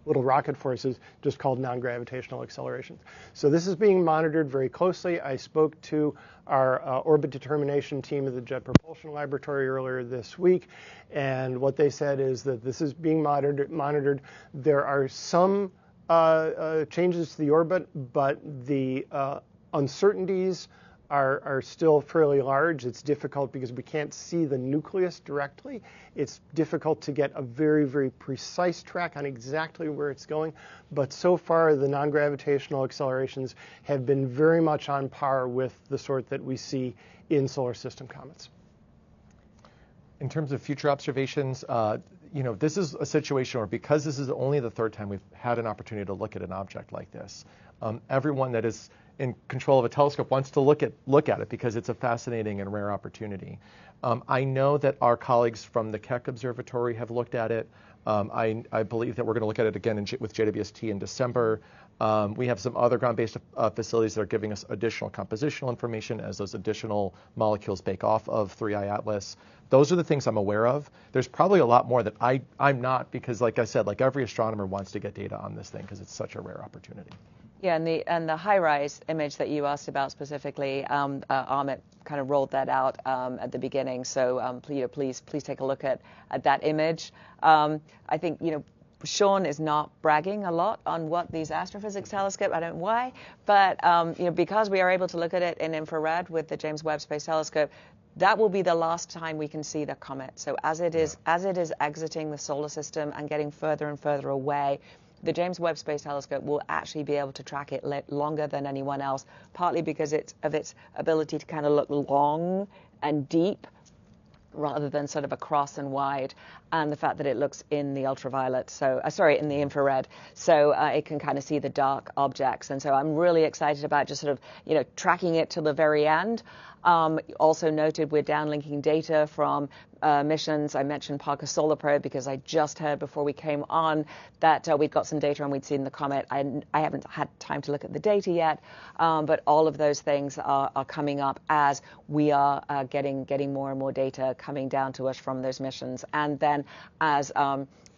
S5: little rocket forces, just called non-gravitational accelerations. So this is being monitored very closely. I spoke to our orbit determination team at the Jet Propulsion Laboratory earlier this week, and what they said is that this is being monitored. There are some changes to the orbit, but the uncertainties are still fairly large. It's difficult because we can't see the nucleus directly. It's difficult to get a very, very precise track on exactly where it's going. But so far, the non-gravitational accelerations have been very much on par with the sort that we see in solar system comets.
S4: In terms of future observations, this is a situation where, because this is only the third time we've had an opportunity to look at an object like this, everyone that is in control of a telescope wants to look at it because it's a fascinating and rare opportunity. I know that our colleagues from the Keck Observatory have looked at it. I believe that we're going to look at it again with JWST in December. We have some other ground-based facilities that are giving us additional compositional information as those additional molecules bake off of 3I Atlas. Those are the things I'm aware of. There's probably a lot more that I'm not, because, like I said, like every astronomer wants to get data on this thing because it's such a rare opportunity.
S3: Yeah, and the high-rise image that you asked about specifically, Amit kind of rolled that out at the beginning. So please take a look at that image. I think Sean is not bragging a lot on what these astrophysics telescope. I don't know why, but because we are able to look at it in infrared with the James Webb Space Telescope, that will be the last time we can see the comet. So as it is exiting the solar system and getting further and further away, the James Webb Space Telescope will actually be able to track it longer than anyone else, partly because of its ability to kind of look long and deep rather than sort of across and wide, and the fact that it looks in the ultraviolet, in the infrared, so it can kind of see the dark objects. And so I'm really excited about just sort of, tracking it to the very end. Also noted, we're downlinking data from missions. I mentioned Parker Solar Probe because I just heard before we came on that we'd got some data and we'd seen the comet. I haven't had time to look at the data yet, but all of those things are coming up as we are getting more and more data coming down to us from those missions. And then as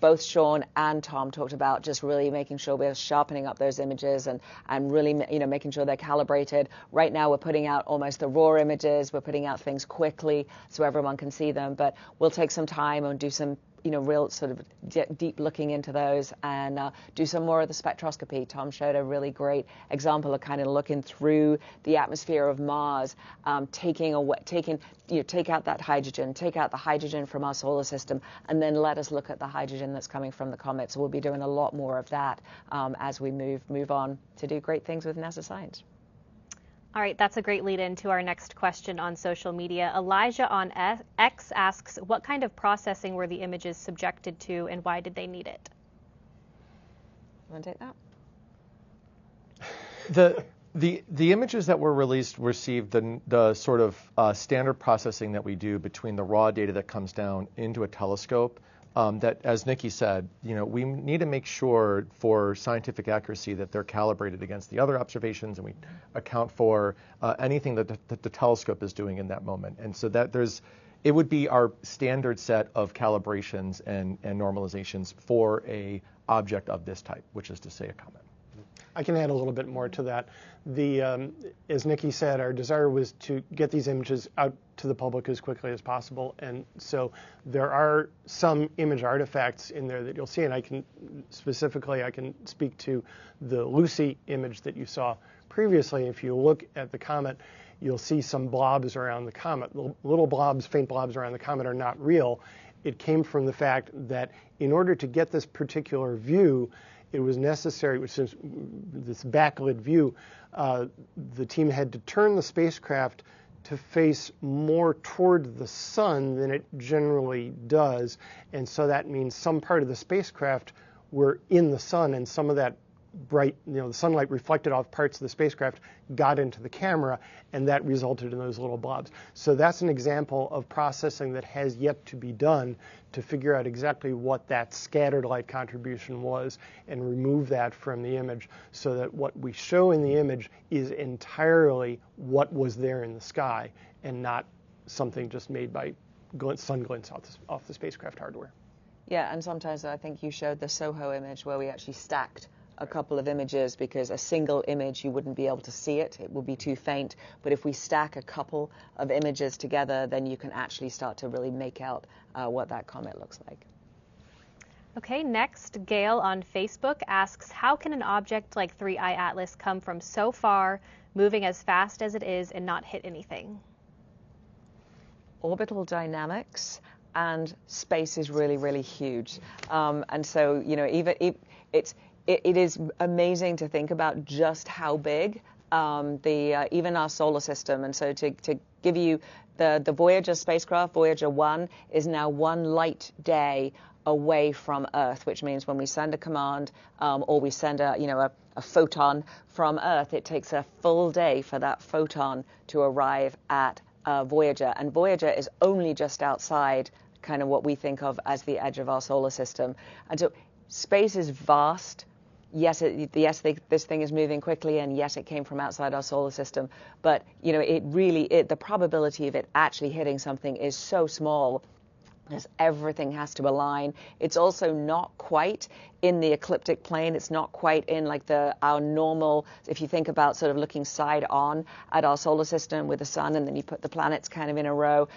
S3: both Sean and Tom talked about, just really making sure we're sharpening up those images and really making sure they're calibrated. Right now we're putting out almost the raw images. We're putting out things quickly so everyone can see them, but we'll take some time and do some real sort of deep looking into those and do some more of the spectroscopy. Tom showed a really great example of kind of looking through the atmosphere of Mars, take out that hydrogen, take out the hydrogen from our solar system, and then let us look at the hydrogen that's coming from the comet. So we'll be doing a lot more of that as we move on to do great things with NASA science.
S1: All right, that's a great lead into our next question on social media. Elijah on X asks, what kind of processing were the images subjected to and why did they need it?
S3: You want to take that?
S4: The images that were released received the sort of standard processing that we do between the raw data that comes down into a telescope. That, as Nikki said, we need to make sure for scientific accuracy that they're calibrated against the other observations, and we account for anything that the telescope is doing in that moment. And so that it would be our standard set of calibrations and normalizations for a object of this type, which is to say a comet.
S5: I can add a little bit more to that. As Nikki said, our desire was to get these images out to the public as quickly as possible, and so there are some image artifacts in there that you'll see, and I can speak to the Lucy image that you saw previously. If you look at the comet, you'll see some blobs around the comet. The little blobs, faint blobs around the comet are not real. It came from the fact that in order to get this particular view, it was necessary, which is this backlit view, the team had to turn the spacecraft to face more toward the sun than it generally does. And so that means some part of the spacecraft were in the sun, and some of that bright, the sunlight reflected off parts of the spacecraft got into the camera, and that resulted in those little blobs. So that's an example of processing that has yet to be done to figure out exactly what that scattered light contribution was and remove that from the image so that what we show in the image is entirely what was there in the sky and not something just made by sun glints off the spacecraft hardware.
S3: Yeah, and sometimes I think you showed the SOHO image where we actually stacked a couple of images, because a single image you wouldn't be able to see it would be too faint, but if we stack a couple of images together, then you can actually start to really make out what that comet looks like.
S1: Okay, next, Gail on Facebook asks, how can an object like 3I Atlas come from so far, moving as fast as it is, and not hit anything?
S3: Orbital dynamics, and space is really, really huge. And so, it is amazing to think about just how big even our solar system. And so to give you the Voyager spacecraft, Voyager 1, is now one light day away from Earth, which means when we send a command or we send a photon from Earth, it takes a full day for that photon to arrive at Voyager. And Voyager is only just outside kind of what we think of as the edge of our solar system. And so space is vast. Yes, this thing is moving quickly, and yes, it came from outside our solar system. But the probability of it actually hitting something is so small, as everything has to align. It's also not quite in the ecliptic plane. It's not quite in like our normal. If you think about sort of looking side on at our solar system with the sun, and then you put the planets kind of in a row.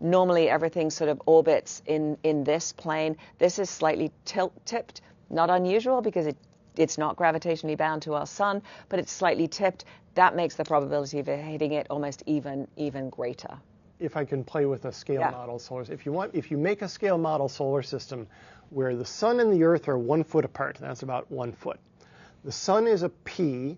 S3: Normally, everything sort of orbits in this plane. This is slightly tipped. Not unusual because it's not gravitationally bound to our sun, but it's slightly tipped. That makes the probability of it hitting it almost even greater.
S5: If I can play with a scale model if you make a scale model solar system where the sun and the Earth are 1 foot apart, that's about 1 foot. The sun is a P.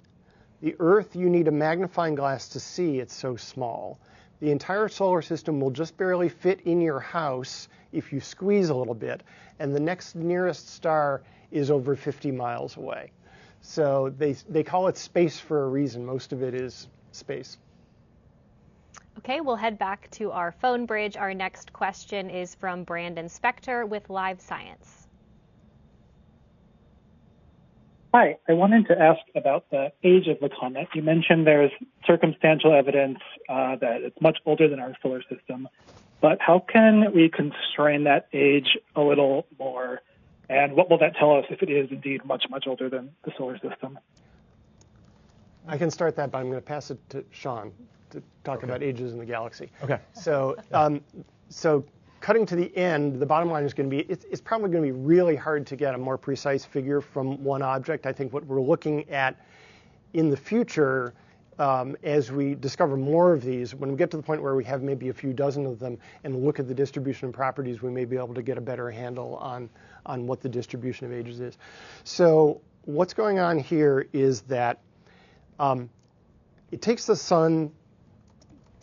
S5: The Earth, you need a magnifying glass to see, it's so small. The entire solar system will just barely fit in your house if you squeeze a little bit, and the next nearest star is over 50 miles away. So they call it space for a reason. Most of it is space.
S1: Okay, we'll head back to our phone bridge. Our next question is from Brandon Spector with Live Science.
S11: Hi, I wanted to ask about the age of the comet. You mentioned there's circumstantial evidence that it's much older than our solar system, but how can we constrain that age a little more? And what will that tell us if it is indeed much, much older than the solar system?
S5: I can start that, but I'm going to pass it to Sean to talk about ages in the galaxy.
S4: Okay.
S5: So cutting to the end, the bottom line is going to be, it's probably going to be really hard to get a more precise figure from one object. I think what we're looking at in the future, as we discover more of these, when we get to the point where we have maybe a few dozen of them and look at the distribution and properties, we may be able to get a better handle on what the distribution of ages is. So what's going on here is that it takes the sun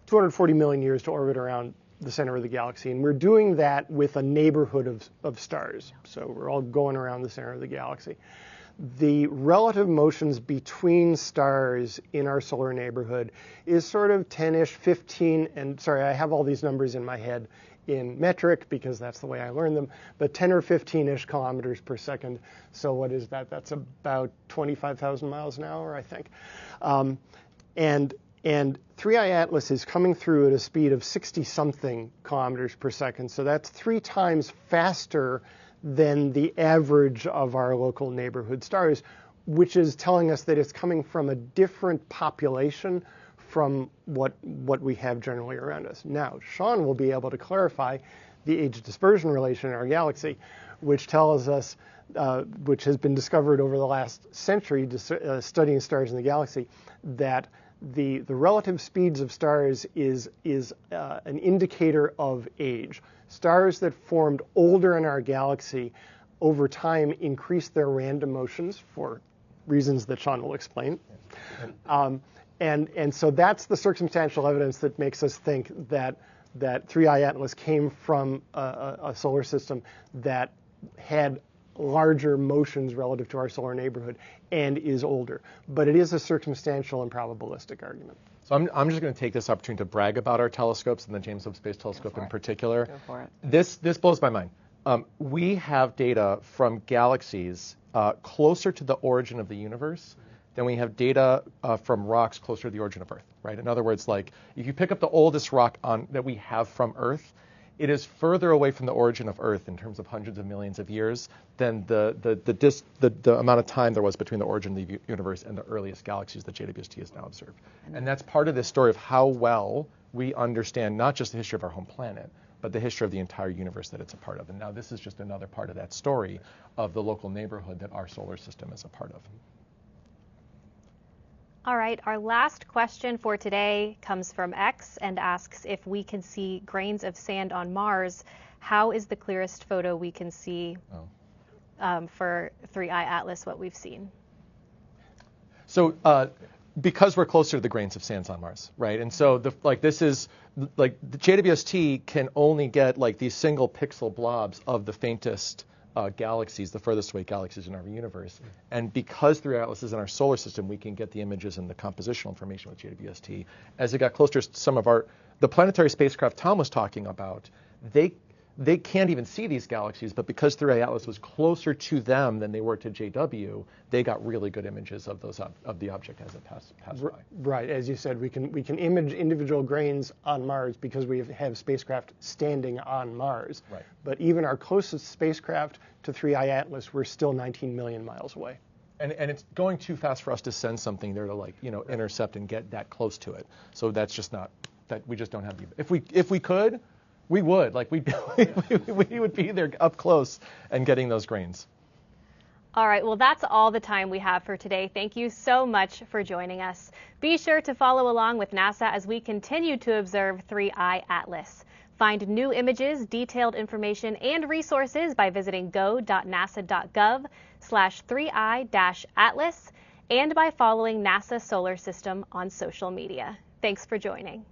S5: 240 million years to orbit around the center of the galaxy, and we're doing that with a neighborhood of stars. So we're all going around the center of the galaxy. The relative motions between stars in our solar neighborhood is sort of 10-ish, 15, and sorry, I have all these numbers in my head in metric because that's the way I learned them, but 10 or 15-ish kilometers per second. So what is that? That's about 25,000 miles an hour, I think. And 3I Atlas is coming through at a speed of 60-something kilometers per second. So that's 3 times faster than the average of our local neighborhood stars, which is telling us that it's coming from a different population from what we have generally around us. Now, Sean will be able to clarify the age dispersion relation in our galaxy, which tells us, which has been discovered over the last century studying stars in the galaxy, that the relative speeds of stars is an indicator of age. Stars that formed older in our galaxy over time increased their random motions for reasons that Sean will explain. And so that's the circumstantial evidence that makes us think that 3I Atlas came from a solar system that had larger motions relative to our solar neighborhood and is older. But it is a circumstantial and probabilistic argument.
S4: So I'm just going to take this opportunity to brag about our telescopes and the James Webb Space Telescope in particular.
S3: Go for it.
S4: This blows my mind. We have data from galaxies closer to the origin of the universe than we have data from rocks closer to the origin of Earth, right? In other words, like if you pick up the oldest rock that we have from Earth, it is further away from the origin of Earth in terms of hundreds of millions of years than the amount of time there was between the origin of the universe and the earliest galaxies that JWST has now observed. And that's part of this story of how well we understand not just the history of our home planet, but the history of the entire universe that it's a part of. And now this is just another part of that story of the local neighborhood that our solar system is a part of.
S1: All right, our last question for today comes from X and asks if we can see grains of sand on Mars. How is the clearest photo we can see for 3I Atlas, what we've seen?
S4: So because we're closer to the grains of sands on Mars, right? And so the JWST can only get like these single pixel blobs of the faintest galaxies, the furthest away galaxies in our universe. And because 3I Atlas is in our solar system, we can get the images and the compositional information with JWST. As it got closer to some of the planetary spacecraft Tom was talking about, they can't even see these galaxies, but because 3I Atlas was closer to them than they were to JW, they got really good images of the object as it passed by.
S5: Right, as you said, we can image individual grains on Mars because we have spacecraft standing on Mars.
S4: Right.
S5: But even our closest spacecraft to 3I Atlas, we're still 19 million miles away.
S4: And it's going too fast for us to send something there to intercept and get that close to it. So that's just not that we just don't have the. If we could. We would, we would be there up close and getting those grains.
S1: All right, well, that's all the time we have for today. Thank you so much for joining us. Be sure to follow along with NASA as we continue to observe 3I Atlas. Find new images, detailed information, and resources by visiting go.nasa.gov/3I-Atlas and by following NASA Solar System on social media. Thanks for joining.